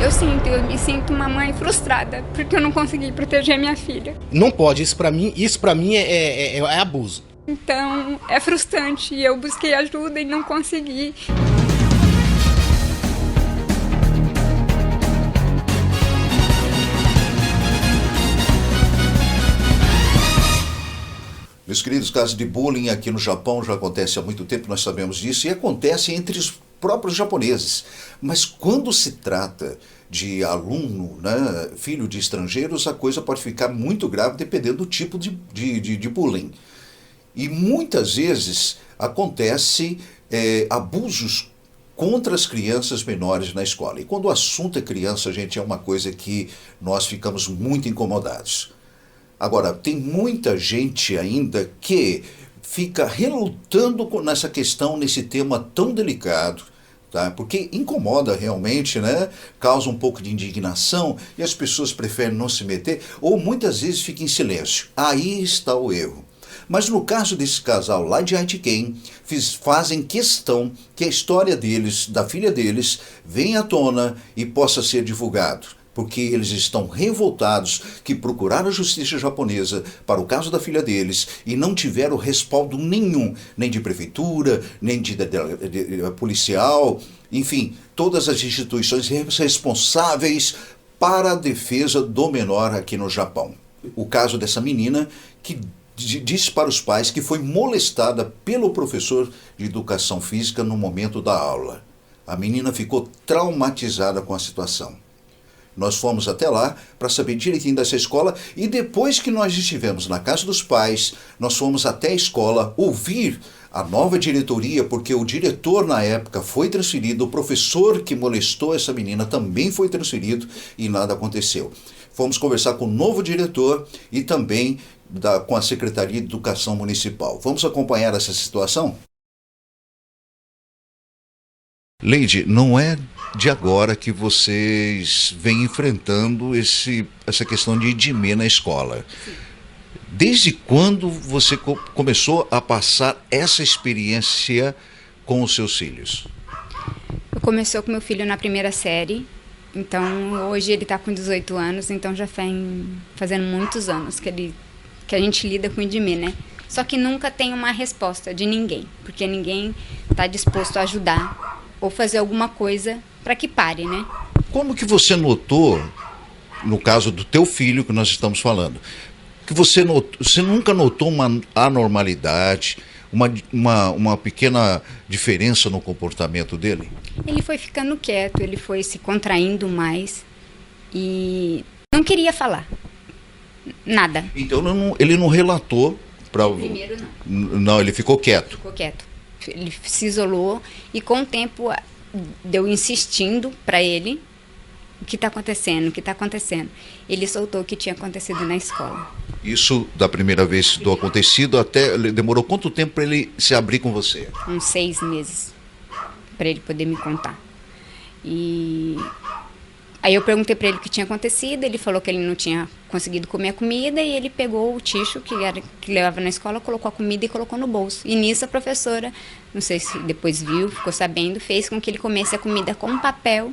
Eu me sinto uma mãe frustrada, porque eu não consegui proteger minha filha. Não pode, isso pra mim é abuso. Então, é frustrante, e eu busquei ajuda e não consegui. Meus queridos, casos de bullying aqui no Japão já acontece há muito tempo, nós sabemos disso, e acontece entre os próprios japoneses. Mas quando se trata de aluno, né, filho de estrangeiros, a coisa pode ficar muito grave dependendo do tipo de bullying. E muitas vezes acontece abusos contra as crianças menores na escola. E quando o assunto é criança, gente, é uma coisa que nós ficamos muito incomodados. Agora, tem muita gente ainda que fica relutando nessa questão, nesse tema tão delicado, tá? Porque incomoda realmente, né? Causa um pouco de indignação e as pessoas preferem não se meter ou muitas vezes ficam em silêncio. Aí está o erro. Mas no caso desse casal lá de Aitken, fazem questão que a história deles, da filha deles, venha à tona e possa ser divulgado. Porque eles estão revoltados que procuraram a justiça japonesa para o caso da filha deles e não tiveram respaldo nenhum, nem de prefeitura, nem de policial, enfim, todas as instituições responsáveis para a defesa do menor aqui no Japão. O caso dessa menina que disse para os pais que foi molestada pelo professor de educação física no momento da aula. A menina ficou traumatizada com a situação. Nós fomos até lá para saber direitinho dessa escola e depois que nós estivemos na casa dos pais, nós fomos até a escola ouvir a nova diretoria, porque o diretor na época foi transferido, o professor que molestou essa menina também foi transferido e nada aconteceu. Fomos conversar com o novo diretor e também com a Secretaria de Educação Municipal. Vamos acompanhar essa situação? Leide, não é de agora que vocês vêm enfrentando essa questão de idime na escola. Sim. Desde quando você começou a passar essa experiência com os seus filhos? Começou com meu filho na primeira série, então hoje ele está com 18 anos, então já vem fazendo muitos anos que a gente lida com idime, né? Só que nunca tem uma resposta de ninguém, porque ninguém está disposto a ajudar ou fazer alguma coisa para que pare, né? Como que você notou, no caso do teu filho que nós estamos falando, que você nunca notou uma anormalidade, uma pequena diferença no comportamento dele? Ele foi ficando quieto, ele foi se contraindo mais e não queria falar nada. Então ele não relatou para... Primeiro não. Não, ele ficou quieto. Ficou quieto. Ele se isolou e com o tempo deu insistindo para ele o que está acontecendo, o que está acontecendo. Ele soltou o que tinha acontecido na escola. Isso da primeira vez do acontecido até demorou quanto tempo para ele se abrir com você? Uns 6 meses para ele poder me contar. E aí eu perguntei para ele o que tinha acontecido, ele falou que ele não tinha conseguido comer a comida e ele pegou o ticho que levava na escola, colocou a comida e colocou no bolso. E nisso a professora, não sei se depois viu, ficou sabendo, fez com que ele comesse a comida com papel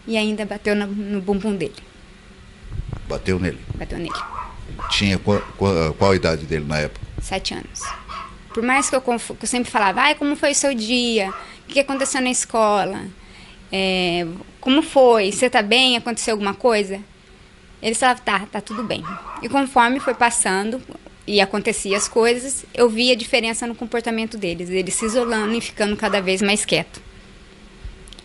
e ainda bateu no bumbum dele. Bateu nele? Bateu nele. Tinha qual a idade dele na época? 7 anos. Por mais que eu sempre falava, como foi o seu dia? O que aconteceu na escola? Como foi? Você tá bem? Aconteceu alguma coisa? Eles falavam, tá tudo bem. E conforme foi passando e acontecia as coisas, eu via a diferença no comportamento deles. Eles se isolando e ficando cada vez mais quietos.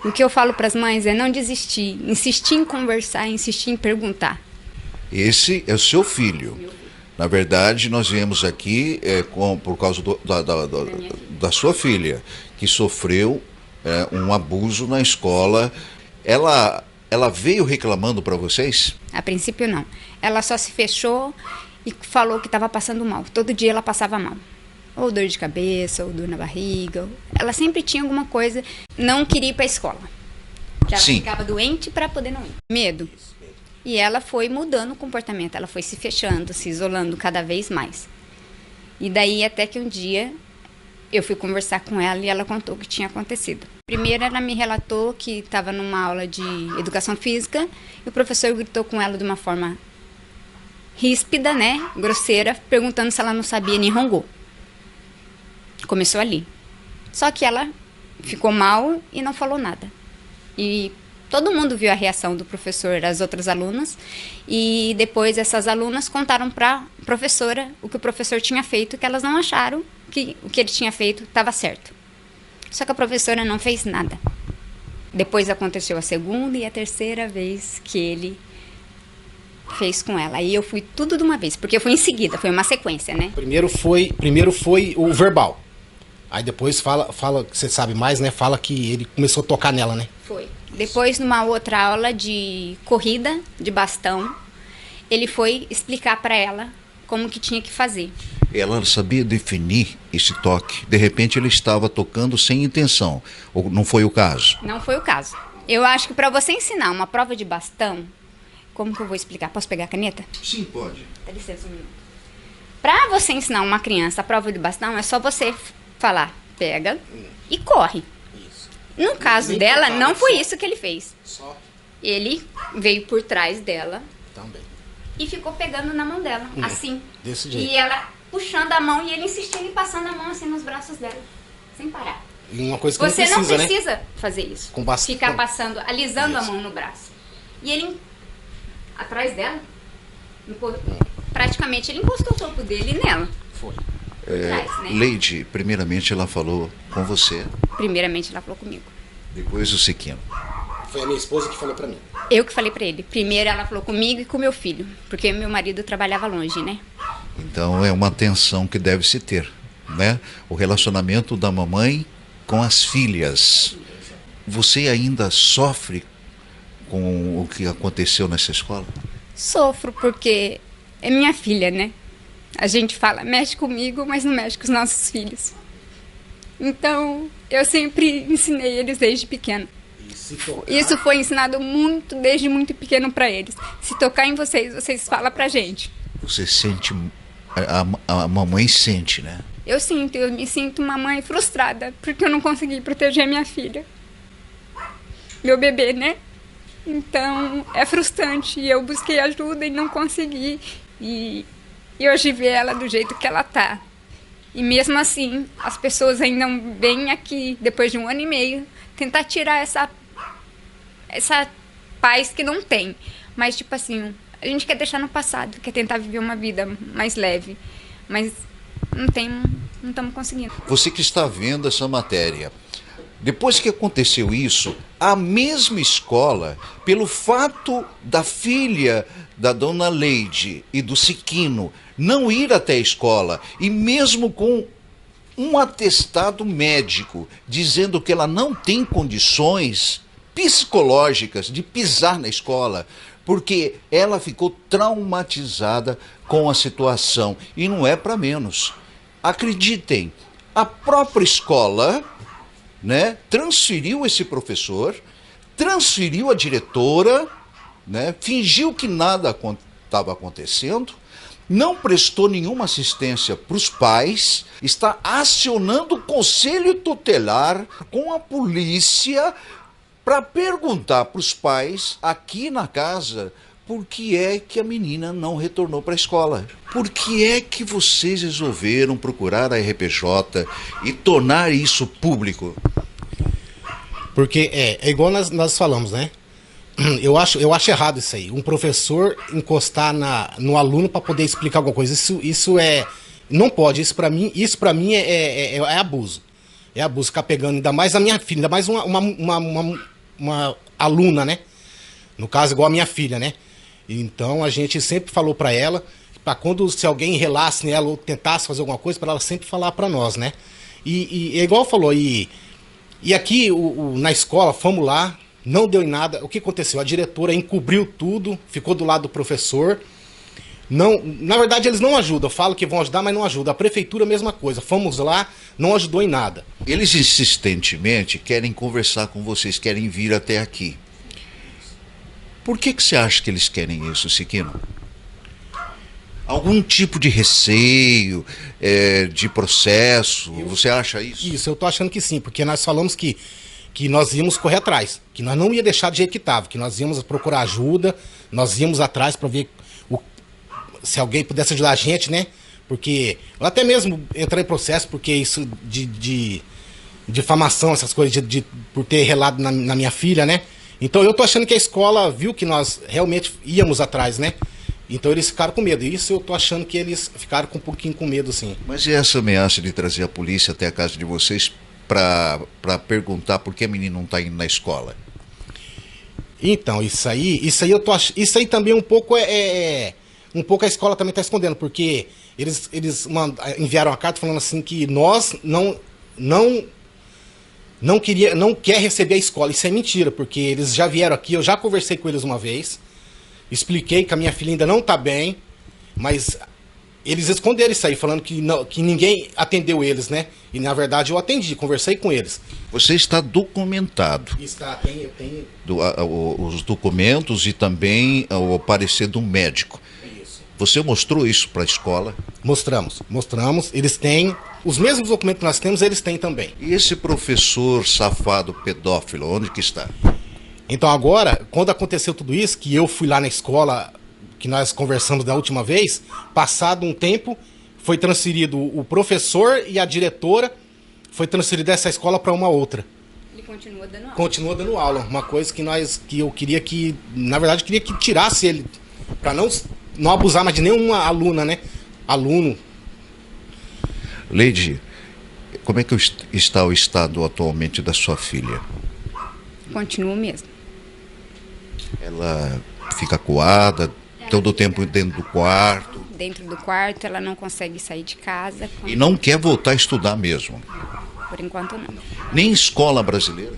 O que eu falo para as mães é não desistir, insistir em conversar, insistir em perguntar. Esse é o seu filho. Na verdade, nós viemos aqui por causa da sua filha, que sofreu um abuso na escola. Ela veio reclamando para vocês? A princípio não. Ela só se fechou e falou que estava passando mal. Todo dia ela passava mal. Ou dor de cabeça, ou dor na barriga. Ela sempre tinha alguma coisa. Não queria ir para a escola. Que ela ficava doente para poder não ir. Medo. E ela foi mudando o comportamento. Ela foi se fechando, se isolando cada vez mais. E daí até que um dia Eu fui conversar com ela e ela contou o que tinha acontecido. Primeiro, ela me relatou que estava numa aula de educação física e o professor gritou com ela de uma forma ríspida, né, grosseira, perguntando se ela não sabia Nihongo. Começou ali. Só que ela ficou mal e não falou nada. E todo mundo viu a reação do professor, as outras alunas, e depois essas alunas contaram para a professora o que o professor tinha feito, que elas não acharam que o que ele tinha feito estava certo. Só que a professora não fez nada. Depois aconteceu a segunda e a terceira vez que ele fez com ela. Aí eu fui tudo de uma vez, porque foi em seguida, foi uma sequência, né? Primeiro foi o verbal. Aí depois fala que você sabe mais, né? Fala que ele começou a tocar nela, né? Foi. Depois, numa outra aula de corrida de bastão, ele foi explicar para ela como que tinha que fazer. Ela sabia definir esse toque. De repente ele estava tocando sem intenção. Ou não foi o caso? Não foi o caso. Eu acho que para você ensinar uma prova de bastão, como que eu vou explicar? Posso pegar a caneta? Sim, pode. Dá licença um minuto. Para você ensinar uma criança a prova de bastão, é só você falar, pega e corre. Isso. No caso Nem dela, tocar, não foi só. isso que ele fez. Só Ele veio por trás dela também. e ficou pegando na mão dela, assim. Desse jeito. E ela puxando a mão e ele insistindo em passando a mão assim nos braços dela, sem parar. E uma coisa que Você não precisa, né? precisa fazer isso. Com bastão. Ficar passando, alisando Isso. a mão no braço. E ele, atrás dela, praticamente ele encostou o corpo dele nela. Foi. Por trás, né? Leide, primeiramente ela falou com você, Primeiramente ela falou comigo. depois o Siquino. Foi a minha esposa que falou pra mim. Eu que falei pra ele. Primeiro ela falou comigo e com meu filho, porque meu marido trabalhava longe, né? Então é uma tensão que deve se ter, né? O relacionamento da mamãe com as filhas. Você ainda sofre com o que aconteceu nessa escola? Sofro porque é minha filha, né? A gente fala, mexe comigo, mas não mexe com os nossos filhos. Então, eu sempre ensinei eles desde pequeno. Isso foi ensinado muito, desde muito pequeno para eles. Se tocar em vocês, vocês falam pra gente. Você sente, a mamãe sente, né? Eu me sinto uma mãe frustrada, porque eu não consegui proteger minha filha. Meu bebê, né? Então, é frustrante. E eu busquei ajuda e não consegui. E hoje ver ela do jeito que ela tá. E mesmo assim, as pessoas ainda vêm aqui, depois de 1 ano e meio, tentar tirar essa paz que não tem. Mas, tipo assim, a gente quer deixar no passado, quer tentar viver uma vida mais leve. Mas não estamos conseguindo. Você que está vendo essa matéria, depois que aconteceu isso, a mesma escola, pelo fato da filha da dona Leide e do Siquino não ir até a escola, e mesmo com um atestado médico dizendo que ela não tem condições psicológicas de pisar na escola, porque ela ficou traumatizada com a situação. E não é para menos. Acreditem, a própria escola, né, transferiu esse professor, transferiu a diretora, né, fingiu que nada estava acontecendo, não prestou nenhuma assistência para os pais, está acionando o conselho tutelar com a polícia para perguntar para os pais aqui na casa por que é que a menina não retornou para a escola. Por que é que vocês resolveram procurar a RPJ e tornar isso público? Porque é igual nós falamos, né? Eu acho errado isso aí. Um professor encostar no aluno para poder explicar alguma coisa. Isso é... Não pode. Isso para mim é abuso. É abuso ficar pegando, ainda mais a minha filha, ainda mais uma aluna, né? No caso, igual a minha filha, né? Então a gente sempre falou para ela, para quando se alguém relasse nela ou tentasse fazer alguma coisa, para ela sempre falar para nós, né? E igual falou, e aqui na escola, fomos lá, não deu em nada. O que aconteceu? A diretora encobriu tudo, ficou do lado do professor. Não, na verdade, eles não ajudam. Eu falo que vão ajudar, mas não ajudam. A prefeitura, a mesma coisa. Fomos lá, não ajudou em nada. Eles insistentemente querem conversar com vocês, querem vir até aqui. Por que você acha que eles querem isso, Siquino? Algum tipo de receio, de processo, você acha isso? Isso, eu tô achando que sim, porque nós falamos que nós íamos correr atrás, que nós não ia deixar do jeito que estava, que nós íamos procurar ajuda, nós íamos atrás para ver se alguém pudesse ajudar a gente, né? Porque eu até mesmo entrei em processo, porque isso de difamação, essas coisas, por ter relado na minha filha, né? Então eu tô achando que a escola viu que nós realmente íamos atrás, né? Então eles ficaram com medo. Isso eu tô achando que eles ficaram com um pouquinho com medo, sim. Mas e essa ameaça de trazer a polícia até a casa de vocês para perguntar por que a menina não está indo na escola? Então, isso aí isso aí também um pouco um pouco a escola também está escondendo, porque eles enviaram uma carta falando assim que nós não quer receber a escola. Isso é mentira, porque eles já vieram aqui, eu já conversei com eles uma vez, expliquei que a minha filha ainda não está bem, mas eles esconderam isso aí, falando que ninguém atendeu eles, né? E na verdade eu atendi, conversei com eles. Você está documentado. Está, eu tenho. Os documentos e também o parecer do médico. Isso. Você mostrou isso para a escola? Mostramos. Eles têm os mesmos documentos que nós temos, eles têm também. E esse professor safado pedófilo, onde que está? Então agora, quando aconteceu tudo isso, que eu fui lá na escola, que nós conversamos da última vez, passado um tempo, foi transferido o professor e a diretora, foi transferido dessa escola para uma outra. Ele continua dando aula. Continua dando aula, uma coisa que eu queria que, na verdade, eu queria que tirasse ele, para não abusar mais de nenhuma aluna, né? Aluno. Leide, como é que está o estado atualmente da sua filha? Continua mesmo. Ela fica acuada todo o tempo dentro do quarto? Dentro do quarto, ela não consegue sair de casa. E não quer voltar a estudar mesmo? Por enquanto, não. Nem escola brasileira?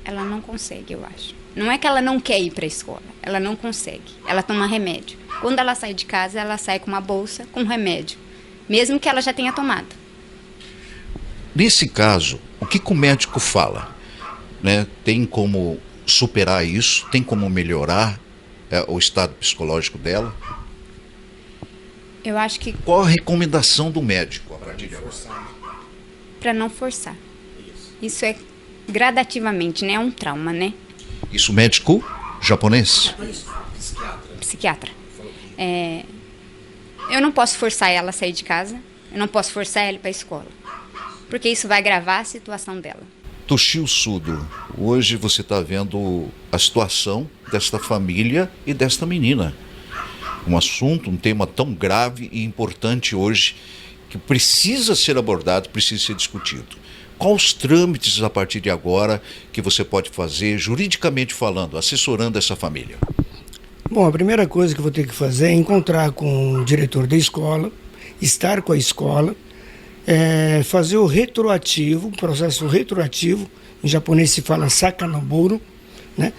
Ela não consegue, eu acho. Não é que ela não quer ir para a escola, ela não consegue. Ela toma remédio. Quando ela sai de casa, ela sai com uma bolsa com remédio, mesmo que ela já tenha tomado. Nesse caso, o que o médico fala? Né? Tem como superar isso? Tem como melhorar o estado psicológico dela? Eu acho que Qual a recomendação do médico a partir de agora? para não forçar. Isso é gradativamente, né? É um trauma, né? Isso médico japonês? Psiquiatra. Eu não posso forçar ela a sair de casa, eu não posso forçar ela para a escola, porque isso vai agravar a situação dela. Toshio Sudo, hoje você está vendo a situação desta família e desta menina. Um assunto, um tema tão grave e importante hoje, que precisa ser abordado, precisa ser discutido. Quais os trâmites a partir de agora que você pode fazer, juridicamente falando, assessorando essa família? Bom, a primeira coisa que eu vou ter que fazer é encontrar com o diretor da escola, estar com a escola, fazer o retroativo, o processo retroativo, em japonês se fala sakanaburu, né?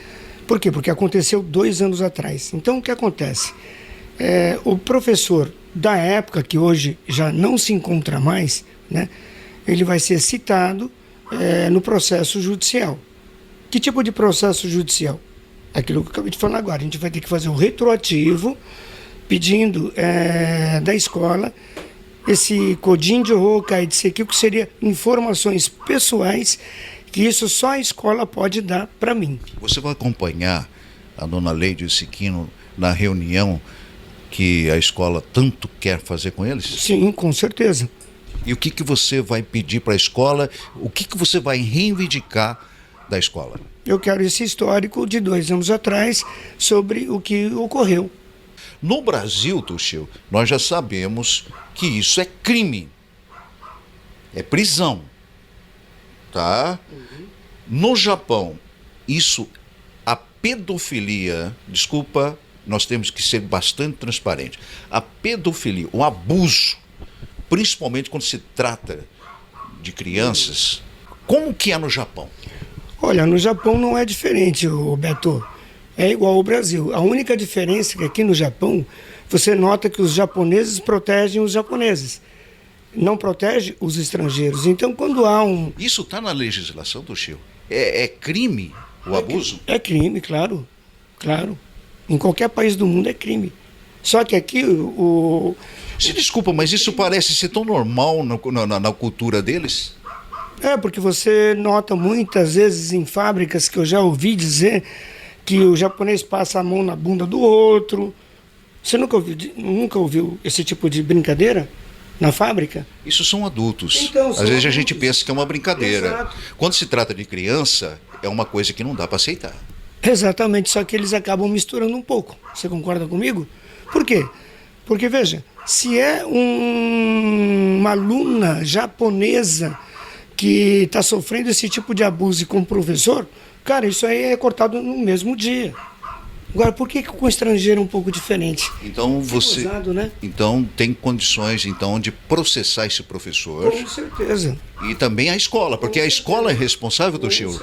Por quê? Porque aconteceu 2 anos atrás. Então, o que acontece? O professor da época, que hoje já não se encontra mais, né? Ele vai ser citado no processo judicial. Que tipo de processo judicial? Aquilo que eu acabei de falar agora. A gente vai ter que fazer um retroativo, pedindo da escola esse Kodin de Hokai de Sekio, que seria informações pessoais, que isso só a escola pode dar para mim. Você vai acompanhar a dona Leide Sekino na reunião que a escola tanto quer fazer com eles? Sim, com certeza. E o que você vai pedir para a escola? O que você vai reivindicar da escola? Eu quero esse histórico de 2 anos atrás sobre o que ocorreu. No Brasil, Toshio, nós já sabemos que isso é crime. É prisão. Tá? No Japão, a pedofilia, desculpa, nós temos que ser bastante transparentes. A pedofilia, o abuso, principalmente quando se trata de crianças, como que é no Japão? Olha, no Japão não é diferente, Beto. É igual ao Brasil. A única diferença é que aqui no Japão, você nota que os japoneses protegem os japoneses. Não protege os estrangeiros. Então, quando há um... Isso está na legislação, Toshio? É crime o abuso? É crime, claro. Claro. Em qualquer país do mundo é crime. Só que aqui Se desculpa, mas isso parece ser tão normal na cultura deles? porque você nota muitas vezes em fábricas que eu já ouvi dizer que o japonês passa a mão na bunda do outro. Você nunca ouviu esse tipo de brincadeira na fábrica? Isso são adultos. Então, Às são vezes a gente adultos. pensa que é uma brincadeira. Exato. Quando se trata de criança, é uma coisa que não dá para aceitar. Exatamente, só que eles acabam misturando um pouco. Você concorda comigo? Por quê? Porque, veja, se é uma aluna japonesa que está sofrendo esse tipo de abuso com o professor, cara, isso aí é cortado no mesmo dia. Agora, por que com o estrangeiro é um pouco diferente? Então você, Usado, né? então tem condições então de processar esse professor Com certeza. e também a escola, porque a escola é responsável, Toshio.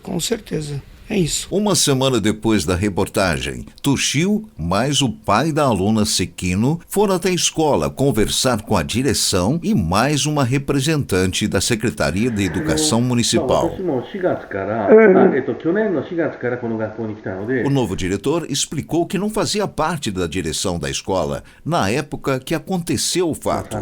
Com certeza. É isso. Uma semana depois da reportagem, Toshio, mais o pai da aluna Sekino, foram até a escola conversar com a direção e mais uma representante da Secretaria de Educação Municipal. O novo diretor explicou que não fazia parte da direção da escola na época que aconteceu o fato.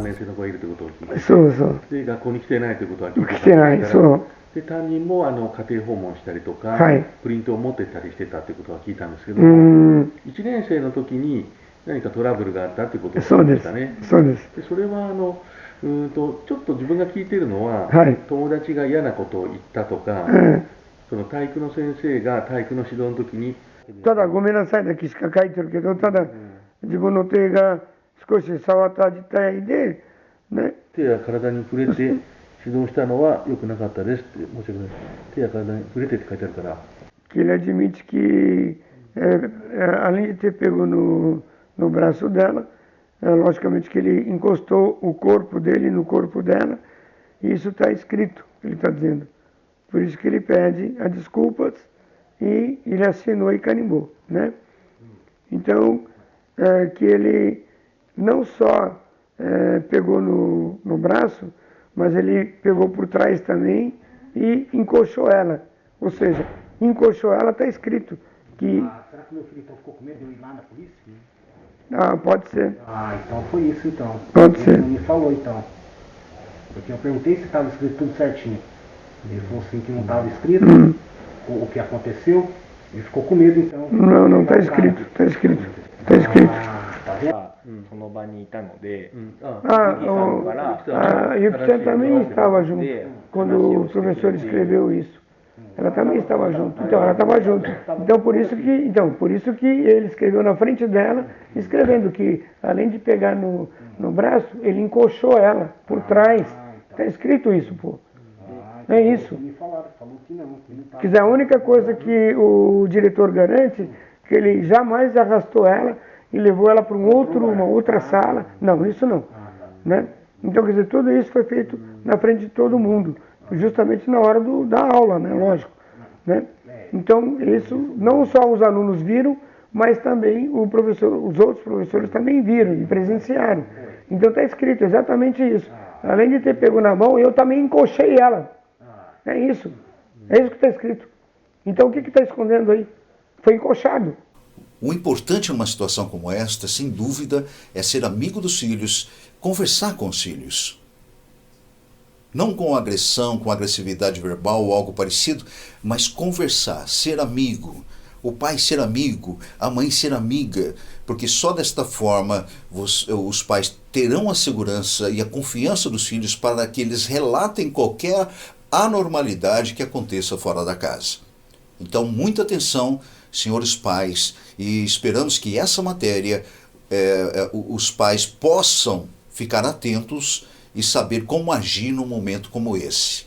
そうそう。来てない、そう。で担任も家庭訪問したりとか、はい、プリントを持ってったりしてたってことは聞いたんですけど、1年生の時に何かトラブルがあったってことを聞きましたね。そうです。でそれはちょっと自分が聞いてるのは、はい、友達が嫌なことを言ったとか、その体育の先生が体育の指導の時にただごめんなさいだけしか書いてるけど、ただ自分の手が少し触った自体で、ね、手や体に触れて指導したのは良くなかったですって申し訳ない。手や体に触れてって書いてあるから。Que ele admite que, além de ter pego no braço dela, logicamente que ele encostou o corpo dele no corpo dela, e isso está escrito, ele está dizendo. Por isso que ele pede as desculpas e ele assinou e carimbou, né? Então, que ele não só pegou no braço, mas ele pegou por trás também e encoxou ela. Ou seja, encoxou ela, está escrito que... será que meu filho então ficou com medo de eu ir lá na polícia? Pode ser. Então foi isso então. Pode ser. Ele não me falou então. Porque eu perguntei se estava escrito tudo certinho. Ele falou assim que não estava escrito o que aconteceu. Ele ficou com medo então. Não, está escrito, está escrito. Está escrito. Tá vendo? その場にいたので、a Yukichan também estava junto quando o professor escreveu isso. Ela também estava junto. Então, ela estava junto. Então, por isso que ele escreveu na frente dela, escrevendo que, além de pegar no braço, ele encoxou ela por trás. Está escrito isso, pô. É isso. Quer dizer, a única coisa que o diretor garante, que ele jamais arrastou ela e levou ela para uma outra sala. Não, isso não. Né? Então, quer dizer, tudo isso foi feito na frente de todo mundo, justamente na hora da aula, né? Lógico. Né? Então, isso não só os alunos viram, mas também os outros professores também viram e presenciaram. Então, está escrito exatamente isso. Além de ter pego na mão, eu também encoxei ela. É isso. É isso que está escrito. Então, o que está escondendo aí? Foi encoxado. O importante numa situação como esta, sem dúvida, é ser amigo dos filhos, conversar com os filhos. Não com agressão, com agressividade verbal ou algo parecido, mas conversar, ser amigo. O pai ser amigo, a mãe ser amiga, porque só desta forma os pais terão a segurança e a confiança dos filhos para que eles relatem qualquer anormalidade que aconteça fora da casa. Então, muita atenção, senhores pais, e esperamos que essa matéria, os pais possam ficar atentos e saber como agir num momento como esse.